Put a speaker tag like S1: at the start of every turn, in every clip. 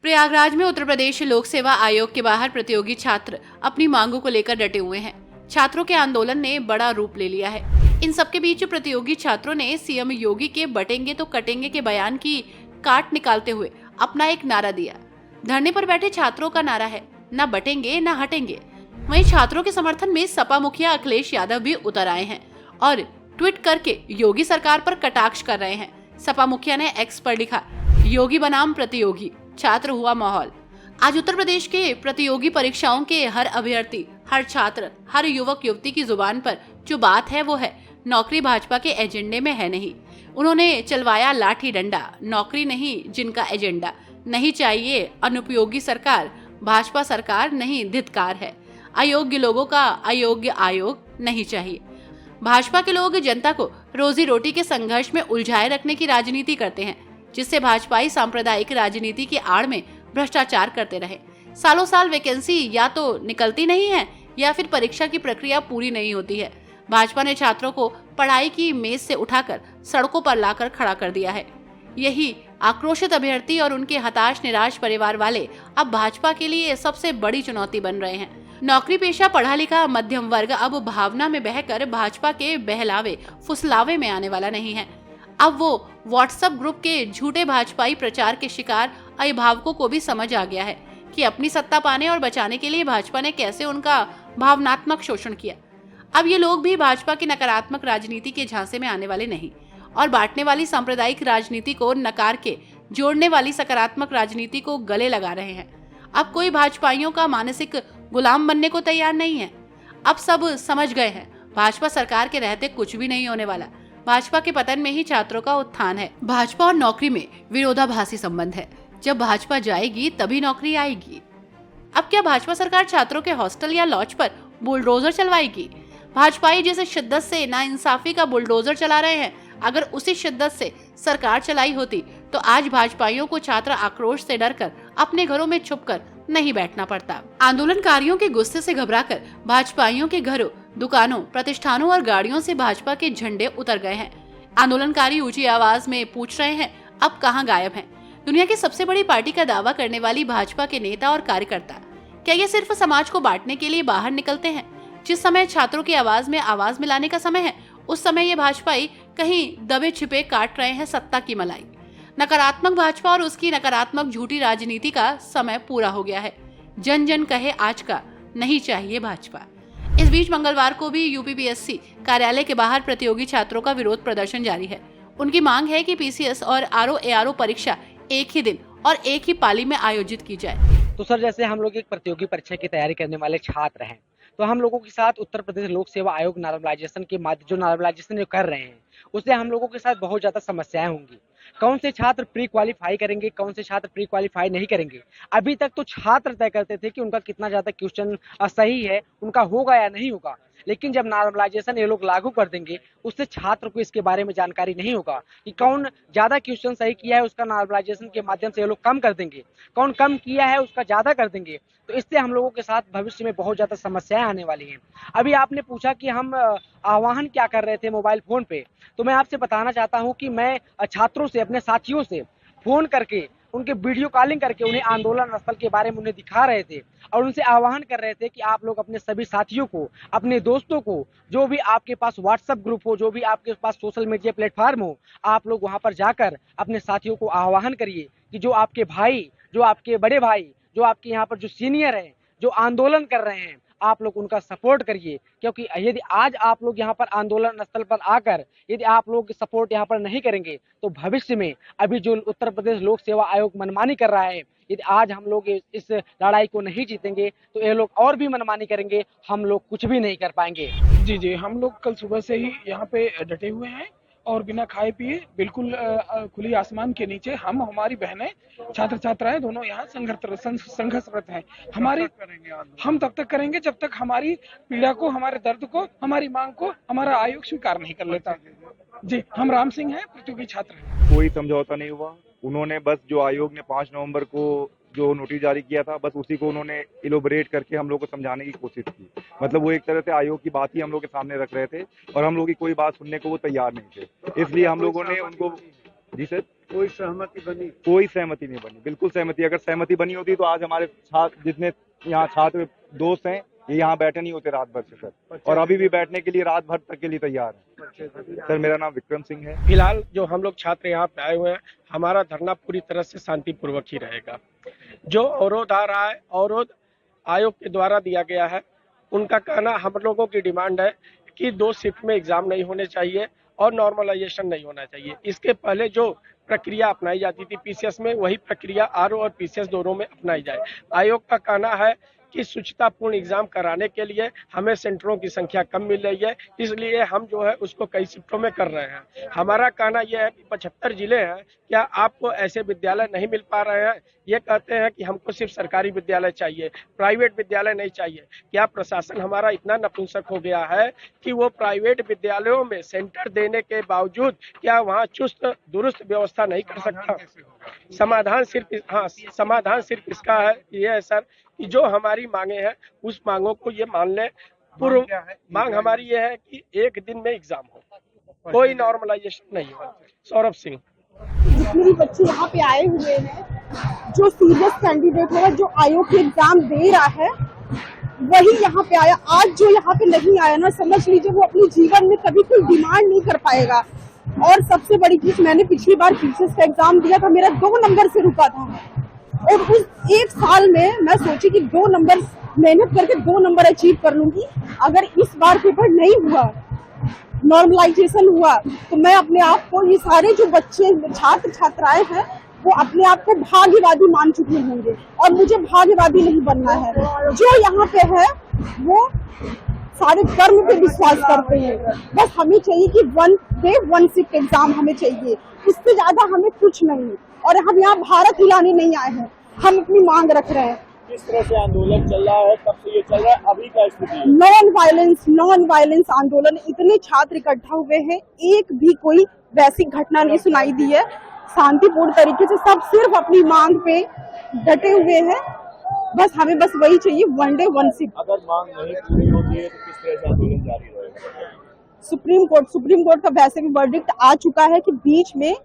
S1: प्रयागराज में उत्तर प्रदेश लोक सेवा आयोग के बाहर प्रतियोगी छात्र अपनी मांगों को लेकर डटे हुए हैं। छात्रों के आंदोलन ने बड़ा रूप ले लिया है। इन सबके बीच प्रतियोगी छात्रों ने सीएम योगी के बटेंगे तो कटेंगे के बयान की काट निकालते हुए अपना एक नारा दिया। धरने पर बैठे छात्रों का नारा है, न बटेंगे न हटेंगे। वहीं छात्रों के समर्थन में सपा मुखिया अखिलेश यादव भी उतर आए हैं और ट्वीट करके योगी सरकार पर कटाक्ष कर रहे हैं। सपा मुखिया ने एक्स पर लिखा, योगी बनाम प्रतियोगी, छात्र हुआ माहौल। आज उत्तर प्रदेश के प्रतियोगी परीक्षाओं के हर अभ्यर्थी, हर छात्र, हर युवक युवती की जुबान पर जो बात है वो है नौकरी भाजपा के एजेंडे में है नहीं। उन्होंने चलवाया लाठी डंडा, नौकरी नहीं जिनका एजेंडा। नहीं चाहिए अनुपयोगी सरकार, भाजपा सरकार नहीं धिक्कार है। अयोग्य लोगों का अयोग्य आयोग नहीं चाहिए। भाजपा के लोग जनता को रोजी रोटी के संघर्ष में उलझाए रखने की राजनीति करते हैं, जिससे भाजपाई सांप्रदायिक राजनीति की आड़ में भ्रष्टाचार करते रहे। सालों साल वैकेंसी या तो निकलती नहीं है या फिर परीक्षा की प्रक्रिया पूरी नहीं होती है। भाजपा ने छात्रों को पढ़ाई की मेज से उठाकर सड़कों पर लाकर खड़ा कर दिया है। यही आक्रोशित अभ्यर्थी और उनके हताश निराश परिवार वाले अब भाजपा के लिए सबसे बड़ी चुनौती बन रहे हैं। नौकरी पेशा पढ़ा लिखा मध्यम वर्ग अब भावना में बहकर भाजपा के बहलावे फुसलावे में आने वाला नहीं है। अब वो व्हाट्सएप ग्रुप के झूठे भाजपाई प्रचार के शिकार अभिभावकों को भी समझ आ गया है कि अपनी सत्ता पाने और बचाने के लिए भाजपा ने कैसे उनका भावनात्मक शोषण किया। अब ये लोग भी भाजपा की नकारात्मक राजनीति के झांसे में आने वाले नहीं और बांटने वाली सांप्रदायिक राजनीति को नकार के जोड़ने वाली सकारात्मक राजनीति को गले लगा रहे हैं। अब कोई भाजपाइयों का मानसिक गुलाम बनने को तैयार नहीं है। अब सब समझ गए हैं, भाजपा सरकार के रहते कुछ भी नहीं होने वाला। भाजपा के पतन में ही छात्रों का उत्थान है। भाजपा और नौकरी में विरोधाभासी संबंध है। जब भाजपा जाएगी तभी नौकरी आएगी। अब क्या भाजपा सरकार छात्रों के हॉस्टल या लॉज पर बुलडोजर चलवाएगी? भाजपाई जैसे शिद्दत से नाइंसाफी का बुलडोजर चला रहे हैं, अगर उसी शिद्दत से सरकार चलाई होती तो आज भाजपाइयों को छात्र आक्रोश से डरकर अपने घरों में छुपकर नहीं बैठना पड़ता। आंदोलनकारियों के गुस्से से घबराकर भाजपाइयों के घरों, दुकानों, प्रतिष्ठानों और गाड़ियों से भाजपा के झंडे उतर गए हैं। आंदोलनकारी ऊंची आवाज में पूछ रहे हैं, अब कहां गायब हैं? दुनिया की सबसे बड़ी पार्टी का दावा करने वाली भाजपा के नेता और कार्यकर्ता क्या ये सिर्फ समाज को बांटने के लिए बाहर निकलते हैं? जिस समय छात्रों की आवाज में आवाज मिलाने का समय है, उस समय ये भाजपाई कहीं दबे छिपे काट रहे हैं सत्ता की मलाई। नकारात्मक भाजपा और उसकी नकारात्मक झूठी राजनीति का समय पूरा हो गया है। जन जन कहे आज का, नहीं चाहिए भाजपा। इस बीच मंगलवार को भी यूपीपीएससी कार्यालय के बाहर प्रतियोगी छात्रों का विरोध प्रदर्शन जारी है। उनकी मांग है कि पीसीएस और आरओ परीक्षा एक ही दिन और एक ही पाली में आयोजित की जाए।
S2: तो सर, जैसे हम लोग एक प्रतियोगी परीक्षा की तैयारी करने वाले छात्र हैं, तो हम लोगों के साथ उत्तर प्रदेश लोक सेवा आयोग नॉर्मलाइजेशन के माध्यम जो नॉर्मलाइजेशन जो कर रहे हैं, उससे हम लोगों के साथ बहुत ज्यादा समस्याएं होंगी। कौन से छात्र प्री क्वालिफाई करेंगे, कौन से छात्र प्री क्वालिफाई नहीं करेंगे। अभी तक तो छात्र तय करते थे कि उनका कितना ज्यादा क्वेश्चन सही है, उनका होगा या नहीं होगा। लेकिन जब नॉर्मलाइजेशन ये लोग लागू कर देंगे, उससे छात्र को इसके बारे में जानकारी नहीं होगा कि कौन ज्यादा क्वेश्चन सही किया है, उसका नॉर्मलाइजेशन के माध्यम से ये लोग कम कर देंगे, कौन कम किया है उसका ज्यादा कर देंगे। तो इससे हम लोगों के साथ भविष्य में बहुत ज्यादा समस्याएं आने वाली हैं। अभी आपने पूछा कि हम आह्वान क्या कर रहे थे मोबाइल फोन पे, तो मैं आपसे बताना चाहता हूं कि मैं छात्रों से, अपने साथियों से फोन करके, उनके वीडियो कॉलिंग करके उन्हें आंदोलन स्थल के बारे में उन्हें दिखा रहे थे और उनसे आह्वान कर रहे थे कि आप लोग अपने सभी साथियों को, अपने दोस्तों को, जो भी आपके पास व्हाट्सएप ग्रुप हो, जो भी आपके पास सोशल मीडिया प्लेटफॉर्म हो, आप लोग वहां पर जाकर अपने साथियों को आह्वान करिए कि जो आपके भाई, जो आपके बड़े भाई, जो आपके यहाँ पर जो सीनियर हैं, जो आंदोलन कर रहे हैं, आप लोग उनका सपोर्ट करिए। क्योंकि यदि आज आप लोग यहाँ पर आंदोलन स्थल पर आकर यदि आप लोग सपोर्ट यहाँ पर नहीं करेंगे, तो भविष्य में अभी जो उत्तर प्रदेश लोक सेवा आयोग मनमानी कर रहा है, यदि आज हम लोग इस लड़ाई को नहीं जीतेंगे तो ये लोग और भी मनमानी करेंगे, हम लोग कुछ भी नहीं कर पाएंगे।
S3: जी, हम लोग कल सुबह से ही यहाँ पे डटे हुए हैं और बिना खाए पिए बिल्कुल खुली आसमान के नीचे हम, हमारी बहनें, छात्र छात्राएं दोनों यहाँ संघर्षरत हैं। हम तब तक करेंगे जब तक हमारी पीड़ा को, हमारे दर्द को, हमारी मांग को हमारा आयोग स्वीकार नहीं कर लेता। जी, हम राम सिंह हैं, प्रतियोगी छात्र हैं।
S4: कोई समझौता नहीं हुआ। उन्होंने बस जो आयोग ने 5 नवंबर को जो नोटिस जारी किया था, बस उसी को उन्होंने इलोबरेट करके हम लोग को समझाने की कोशिश की। मतलब वो एक तरह से आयोग की बात ही हम लोग के सामने रख रहे थे और हम लोग की कोई बात सुनने को वो तैयार नहीं थे। इसलिए हम लोगों ने उनको, जी सर,
S5: कोई सहमति बनी?
S4: कोई सहमति नहीं बनी, बिल्कुल सहमति। अगर सहमति बनी होती तो आज हमारे छात्र जितने यहाँ छात्र दोस्त हैं ये यहाँ बैठे नहीं होते रात भर से सर, और अभी भी बैठने के लिए रात भर तक के लिए तैयार है। सर मेरा नाम विक्रम सिंह है।
S6: फिलहाल जो हम लोग छात्र यहाँ पे आए हुए हैं, हमारा धरना पूरी तरह से शांतिपूर्वक ही रहेगा। जो अवरोध आ रहा है, अवरोध आयोग के द्वारा दिया गया है। उनका कहना, हम लोगों की डिमांड है कि 2 शिफ्ट में एग्जाम नहीं होने चाहिए और नॉर्मलाइजेशन नहीं होना चाहिए। इसके पहले जो प्रक्रिया अपनाई जाती थी पीसीएस में, वही प्रक्रिया आरओ और पीसीएस दोनों में अपनाई जाए। आयोग का कहना है कि शुचितापूर्ण एग्जाम कराने के लिए हमें सेंटरों की संख्या कम मिल रही है, इसलिए हम जो है उसको कई शिफ्टों में कर रहे हैं। हमारा कहना यह है कि 75 जिले हैं, क्या आपको ऐसे विद्यालय नहीं मिल पा रहे हैं? ये कहते हैं कि हमको सिर्फ सरकारी विद्यालय चाहिए, प्राइवेट विद्यालय नहीं चाहिए। क्या प्रशासन हमारा इतना नपुंसक हो गया है कि वो प्राइवेट विद्यालयों में सेंटर देने के बावजूद क्या वहाँ चुस्त दुरुस्त व्यवस्था नहीं कर सकता? समाधान सिर्फ इसका है, ये है सर कि जो हमारी मांगे हैं उस मांगों को ये मान लें। पूर्व मांग हमारी ये है कि 1 दिन में एग्जाम हो, कोई नॉर्मलाइजेशन नहीं हो। सौरभ सिंह।
S7: जितने भी बच्चे यहाँ पे आए हुए हैं, जो सीरियस कैंडिडेट है, जो आयोग के एग्जाम दे रहा है, वही यहाँ पे आया। आज जो यहाँ पे नहीं आया ना, समझ लीजिए वो अपने जीवन में कभी कोई डिमांड नहीं कर पाएगा। और सबसे बड़ी चीज, मैंने पिछली बार पीसीएस का एग्जाम दिया था, मेरा 2 नंबर से रुका था, और उस 1 साल में मैं सोची कि 2 नंबर मेहनत करके 2 नंबर अचीव कर लूंगी। अगर इस बार पेपर नहीं हुआ, नॉर्मलाइजेशन हुआ, तो मैं अपने आप को, ये सारे जो बच्चे छात्र छात्राएं हैं, वो अपने आप को भाग्यवादी मान चुके होंगे, और मुझे भाग्यवादी नहीं बनना है। जो यहाँ पे है वो सारे कर्म पे विश्वास करते हैं। बस हमें चाहिए कि 1 डे 1 शिफ्ट एग्जाम हमें चाहिए, इससे ज्यादा हमें कुछ नहीं। और हम यहाँ भारत हिलाने नहीं आए हैं, हम अपनी मांग रख रहे हैं।
S5: किस तरह से आंदोलन चल रहा है, कब से ये चल रहा है, अभी क्या स्थिति है?
S7: नॉन वायलेंस आंदोलन। इतने छात्र इकट्ठा हुए हैं, एक भी कोई वैसी घटना नहीं सुनाई दी है। शांतिपूर्ण तरीके से सब सिर्फ अपनी मांग पे डटे हुए हैं। बस हमें बस वही चाहिए, 1 डे 1 शिफ्ट।
S5: अगर मांग नहीं पूरी होती है तो किस तरह से आंदोलन जारी रहेगा?
S7: सुप्रीम कोर्ट का वैसे भी वर्डिक्ट आ चुका है कि बीच में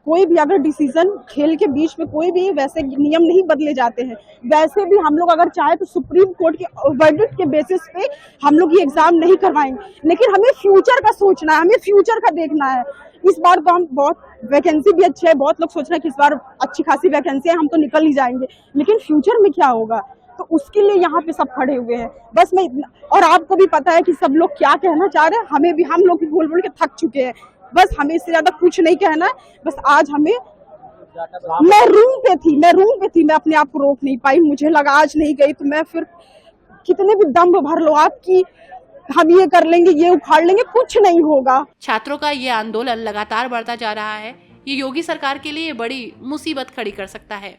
S7: कोई भी अगर डिसीजन, खेल के बीच में कोई भी वैसे नियम नहीं बदले जाते हैं। वैसे भी हम लोग अगर चाहे तो सुप्रीम कोर्ट के वर्डिक्ट के बेसिस पे हम लोग ये एग्जाम नहीं करवाएंगे, लेकिन हमें फ्यूचर का सोचना है, हमें फ्यूचर का देखना है। इस बार तो हम बहुत वैकेंसी भी अच्छी है, बहुत लोग सोच रहे हैं कि इस बार अच्छी खासी वैकेंसी है, हम तो निकल ही जाएंगे, लेकिन फ्यूचर में क्या होगा, तो उसके लिए यहाँ पे सब खड़े हुए हैं। बस मैं इतना, और आपको भी पता है कि सब लोग क्या कहना चाह रहे हैं, हमें भी, हम लोग भी बोल बोल के थक चुके हैं। बस हमें इससे ज्यादा कुछ नहीं कहना है। बस आज हमें, मैं रूम पे थी, मैं अपने आप को रोक नहीं पाई। मुझे लगा आज नहीं गई तो मैं फिर कितने भी दम भर लो आपकी, हम ये कर लेंगे, ये उखाड़ लेंगे, कुछ नहीं होगा।
S1: छात्रों का ये आंदोलन लगातार बढ़ता जा रहा है। ये योगी सरकार के लिए बड़ी मुसीबत खड़ी कर सकता है।